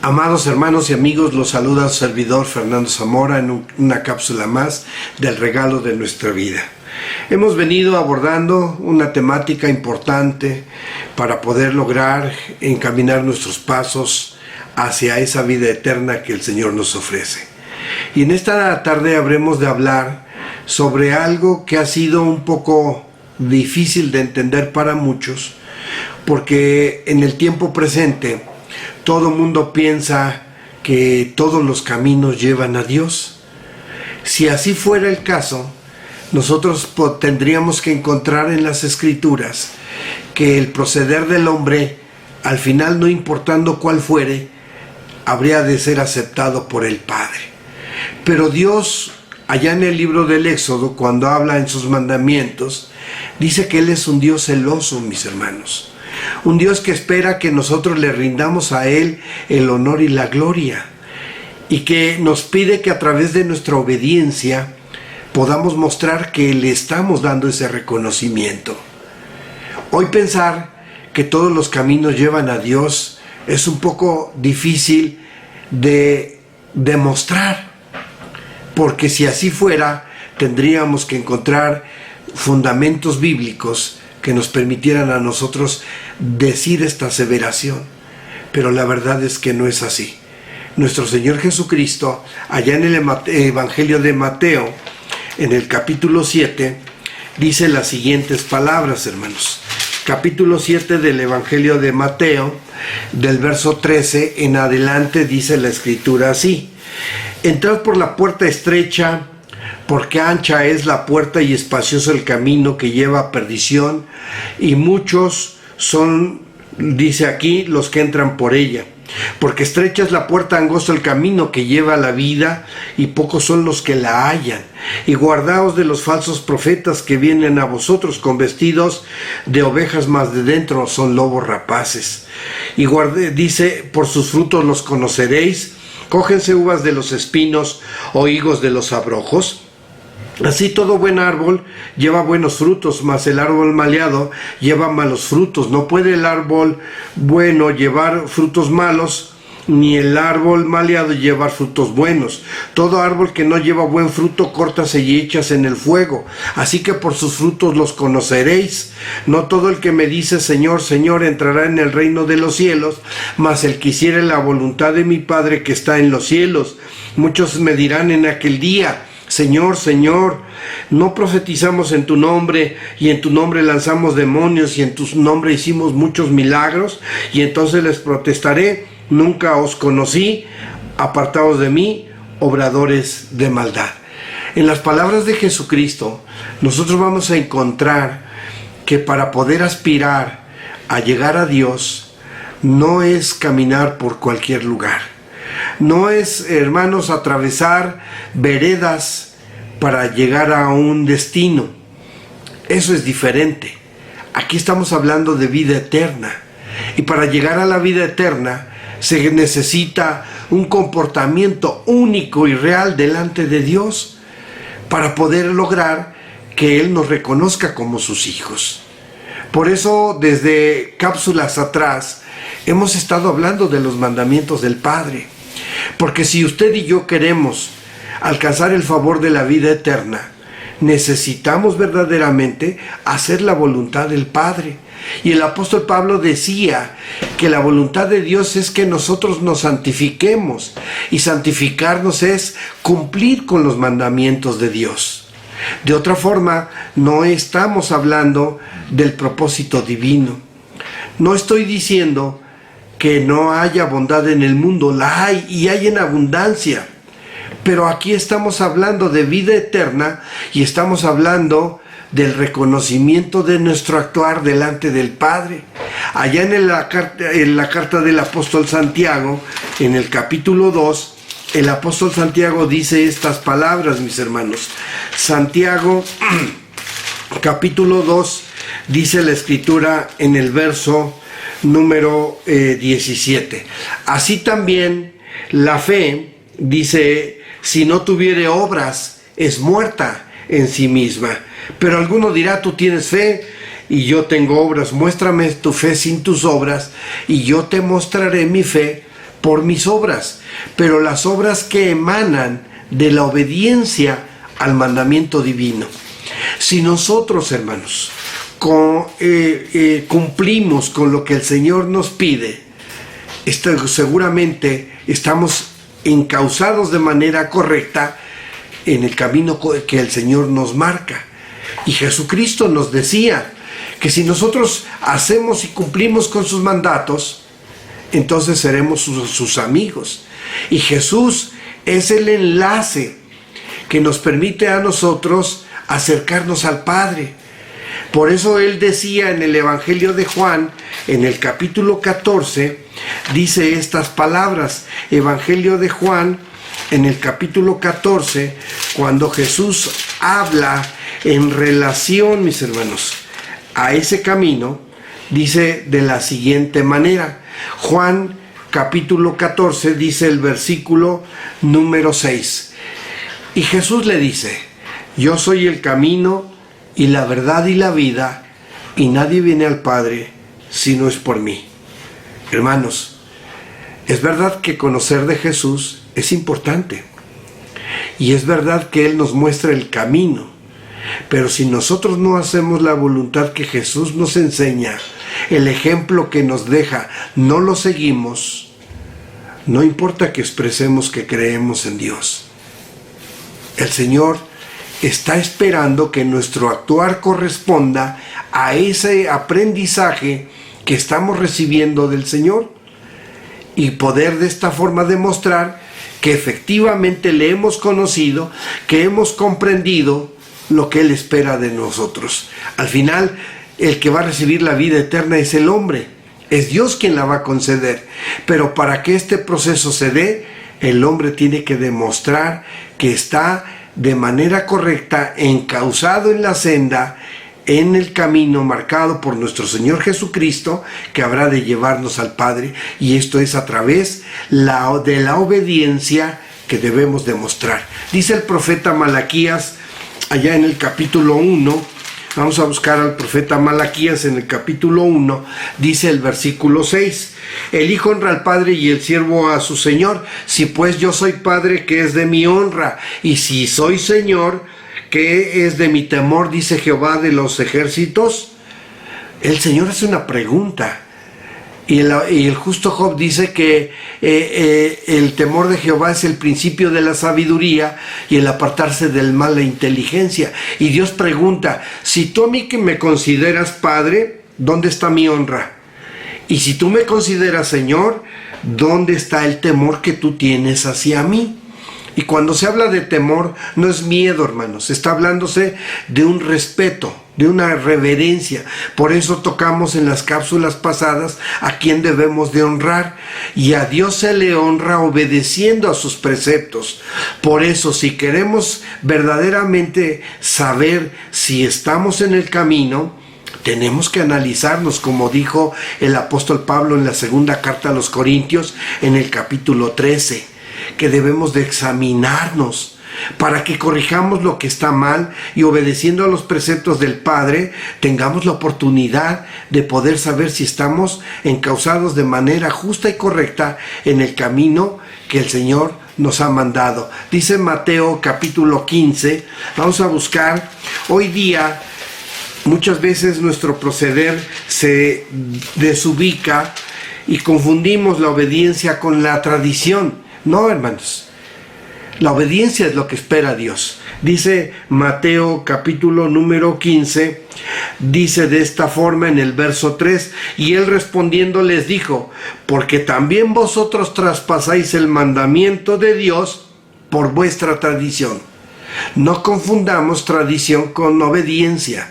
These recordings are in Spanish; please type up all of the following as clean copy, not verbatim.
Amados hermanos y amigos, los saluda su servidor Fernando Zamora en una cápsula más del regalo de nuestra vida. Hemos venido abordando una temática importante para poder lograr encaminar nuestros pasos hacia esa vida eterna que el Señor nos ofrece. Y en esta tarde habremos de hablar sobre algo que ha sido un poco difícil de entender para muchos, porque en el tiempo presente todo mundo piensa que todos los caminos llevan a Dios. Si así fuera el caso, nosotros tendríamos que encontrar en las Escrituras que el proceder del hombre, al final no importando cuál fuere, habría de ser aceptado por el Padre. Pero Dios, allá en el libro del Éxodo, cuando habla en sus mandamientos, dice que Él es un Dios celoso, mis hermanos. Un Dios que espera que nosotros le rindamos a Él el honor y la gloria, y que nos pide que a través de nuestra obediencia podamos mostrar que le estamos dando ese reconocimiento. Hoy pensar que todos los caminos llevan a Dios es un poco difícil de demostrar, porque si así fuera, tendríamos que encontrar fundamentos bíblicos que nos permitieran a nosotros decir esta aseveración. Pero la verdad es que no es así. Nuestro Señor Jesucristo, allá en el Evangelio de Mateo, en el capítulo 7, dice las siguientes palabras, hermanos. Capítulo 7 del Evangelio de Mateo, del verso 13 en adelante, dice la Escritura así: Entrad por la puerta estrecha, porque ancha es la puerta y espacioso el camino que lleva a perdición, y muchos son, dice aquí, los que entran por ella. Porque estrecha es la puerta, angosto el camino que lleva a la vida, y pocos son los que la hallan. Y guardaos de los falsos profetas que vienen a vosotros con vestidos de ovejas, mas de dentro son lobos rapaces. Y dice, por sus frutos los conoceréis. Cógense uvas de los espinos o higos de los abrojos. Así todo buen árbol lleva buenos frutos, mas el árbol maleado lleva malos frutos. No puede el árbol bueno llevar frutos malos, ni el árbol maleado llevar frutos buenos. Todo árbol que no lleva buen fruto, córtase y échase en el fuego. Así que por sus frutos los conoceréis. No todo el que me dice Señor, Señor, entrará en el reino de los cielos, mas el que hiciere la voluntad de mi Padre que está en los cielos. Muchos me dirán en aquel día: Señor, Señor, ¿no profetizamos en tu nombre, y en tu nombre lanzamos demonios, y en tu nombre hicimos muchos milagros? Y entonces les protestaré: nunca os conocí, apartaos de mí, obradores de maldad. En las palabras de Jesucristo, nosotros vamos a encontrar que para poder aspirar a llegar a Dios, no es caminar por cualquier lugar. No es, hermanos, atravesar veredas para llegar a un destino. Eso es diferente. Aquí estamos hablando de vida eterna. Y para llegar a la vida eterna se necesita un comportamiento único y real delante de Dios para poder lograr que Él nos reconozca como sus hijos. Por eso, desde cápsulas atrás, hemos estado hablando de los mandamientos del Padre. Porque si usted y yo queremos alcanzar el favor de la vida eterna, necesitamos verdaderamente hacer la voluntad del Padre. Y el apóstol Pablo decía que la voluntad de Dios es que nosotros nos santifiquemos, y santificarnos es cumplir con los mandamientos de Dios. De otra forma, no estamos hablando del propósito divino. No estoy diciendo que no haya bondad en el mundo, la hay, y hay en abundancia. Pero aquí estamos hablando de vida eterna, y estamos hablando del reconocimiento de nuestro actuar delante del Padre. Allá en la carta del apóstol Santiago, en el capítulo 2, el apóstol Santiago dice estas palabras, mis hermanos. Santiago, capítulo 2, dice la Escritura en el verso número 17. Así también la fe, dice, si no tuviere obras, es muerta en sí misma. Pero alguno dirá: tú tienes fe y yo tengo obras. Muéstrame tu fe sin tus obras, y yo te mostraré mi fe por mis obras, pero las obras que emanan de la obediencia al mandamiento divino. Si nosotros, hermanos, cumplimos con lo que el Señor nos pide, seguramente estamos encauzados de manera correcta en el camino que el Señor nos marca. Y Jesucristo nos decía que si nosotros hacemos y cumplimos con sus mandatos, entonces seremos sus amigos. Y Jesús es el enlace que nos permite a nosotros acercarnos al Padre. Por eso Él decía en el Evangelio de Juan, en el capítulo 14, dice estas palabras. Evangelio de Juan, en el capítulo 14, cuando Jesús habla en relación, mis hermanos, a ese camino, dice de la siguiente manera. Juan capítulo 14 dice el versículo número 6. Y Jesús le dice: yo soy el camino y la verdad y la vida, y nadie viene al Padre si no es por mí. Hermanos, es verdad que conocer de Jesús es importante, y es verdad que Él nos muestra el camino, pero si nosotros no hacemos la voluntad que Jesús nos enseña, el ejemplo que nos deja, no lo seguimos, no importa que expresemos que creemos en Dios. El Señor está esperando que nuestro actuar corresponda a ese aprendizaje que estamos recibiendo del Señor, y poder de esta forma demostrar que efectivamente le hemos conocido, que hemos comprendido lo que Él espera de nosotros. Al final, el que va a recibir la vida eterna es el hombre, es Dios quien la va a conceder, pero para que este proceso se dé, el hombre tiene que demostrar que está de manera correcta, encauzado en la senda, en el camino marcado por nuestro Señor Jesucristo, que habrá de llevarnos al Padre, y esto es a través de la obediencia que debemos demostrar. Dice el profeta Malaquías, allá en el capítulo 1, vamos a buscar al profeta Malaquías en el capítulo 1, dice el versículo 6, el hijo honra al padre y el siervo a su señor. Si pues yo soy padre, ¿qué es de mi honra? Y si soy señor, ¿qué es de mi temor? Dice Jehová de los ejércitos. El Señor hace una pregunta. Y el justo Job dice que el temor de Jehová es el principio de la sabiduría, y el apartarse del mal la inteligencia. Y Dios pregunta: si tú a mí que me consideras padre, ¿dónde está mi honra? Y si tú me consideras Señor, ¿dónde está el temor que tú tienes hacia mí? Y cuando se habla de temor, no es miedo, hermanos, está hablándose de un respeto, de una reverencia. Por eso tocamos en las cápsulas pasadas a quién debemos de honrar, y a Dios se le honra obedeciendo a sus preceptos. Por eso, si queremos verdaderamente saber si estamos en el camino, tenemos que analizarnos, como dijo el apóstol Pablo en la segunda carta a los Corintios, en el capítulo 13, que debemos de examinarnos para que corrijamos lo que está mal, y obedeciendo a los preceptos del Padre tengamos la oportunidad de poder saber si estamos encauzados de manera justa y correcta en el camino que el Señor nos ha mandado. Dice Mateo capítulo 15, vamos a buscar. Hoy día muchas veces nuestro proceder se desubica y confundimos la obediencia con la tradición. No, hermanos, la obediencia es lo que espera Dios. Dice Mateo capítulo número 15, dice de esta forma en el verso 3, y él respondiendo les dijo: porque también vosotros traspasáis el mandamiento de Dios por vuestra tradición. No confundamos tradición con obediencia,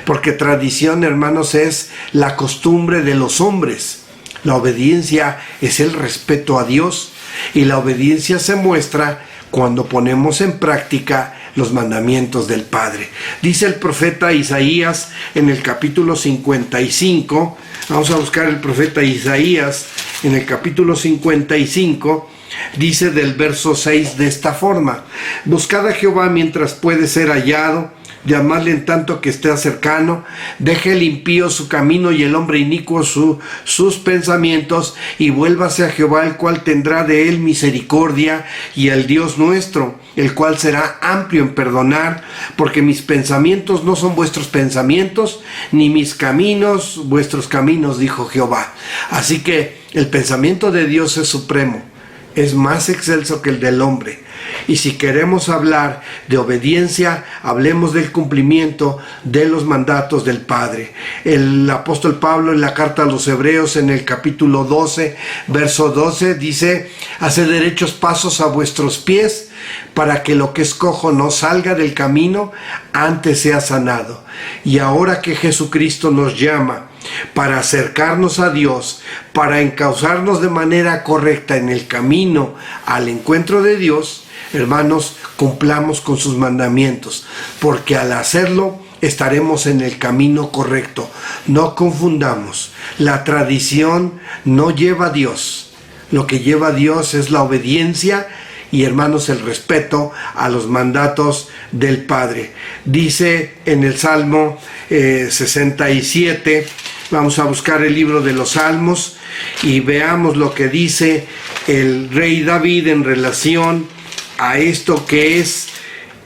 porque tradición, hermanos, es la costumbre de los hombres. La obediencia es el respeto a Dios, y la obediencia se muestra cuando ponemos en práctica los mandamientos del Padre. Dice el profeta Isaías en el capítulo 55, vamos a buscar el profeta Isaías en el capítulo 55, dice del verso 6 de esta forma: buscad a Jehová mientras puede ser hallado, llamadle en tanto que esté cercano. Deje el impío su camino y el hombre inicuo sus pensamientos, y vuélvase a Jehová, el cual tendrá de él misericordia, y al Dios nuestro, el cual será amplio en perdonar, porque mis pensamientos no son vuestros pensamientos, ni mis caminos vuestros caminos, dijo Jehová. Así que el pensamiento de Dios es supremo, es más excelso que el del hombre. Y si queremos hablar de obediencia, hablemos del cumplimiento de los mandatos del Padre. El apóstol Pablo en la carta a los Hebreos, en el capítulo 12, verso 12, dice: haced derechos pasos a vuestros pies, para que lo que es cojo no salga del camino, antes sea sanado. Y ahora que Jesucristo nos llama para acercarnos a Dios, para encauzarnos de manera correcta en el camino al encuentro de Dios, hermanos, cumplamos con sus mandamientos, porque al hacerlo estaremos en el camino correcto. No confundamos, la tradición no lleva a Dios. Lo que lleva a Dios es la obediencia y, hermanos, el respeto a los mandatos del Padre. Dice en el Salmo 67, vamos a buscar el libro de los Salmos y veamos lo que dice el rey David en relación a esto que es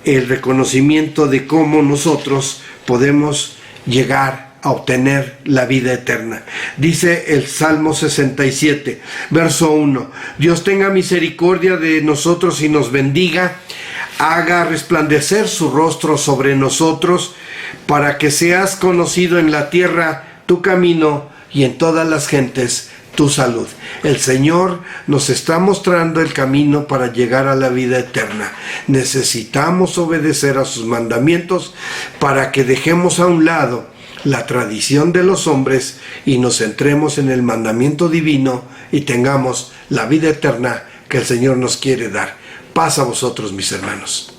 el reconocimiento de cómo nosotros podemos llegar a obtener la vida eterna. Dice el Salmo 67, verso 1: Dios tenga misericordia de nosotros y nos bendiga, haga resplandecer su rostro sobre nosotros, para que seas conocido en la tierra tu camino y en todas las gentes tu salud. El Señor nos está mostrando el camino para llegar a la vida eterna. Necesitamos obedecer a sus mandamientos para que dejemos a un lado la tradición de los hombres y nos centremos en el mandamiento divino y tengamos la vida eterna que el Señor nos quiere dar. Paz a vosotros, mis hermanos.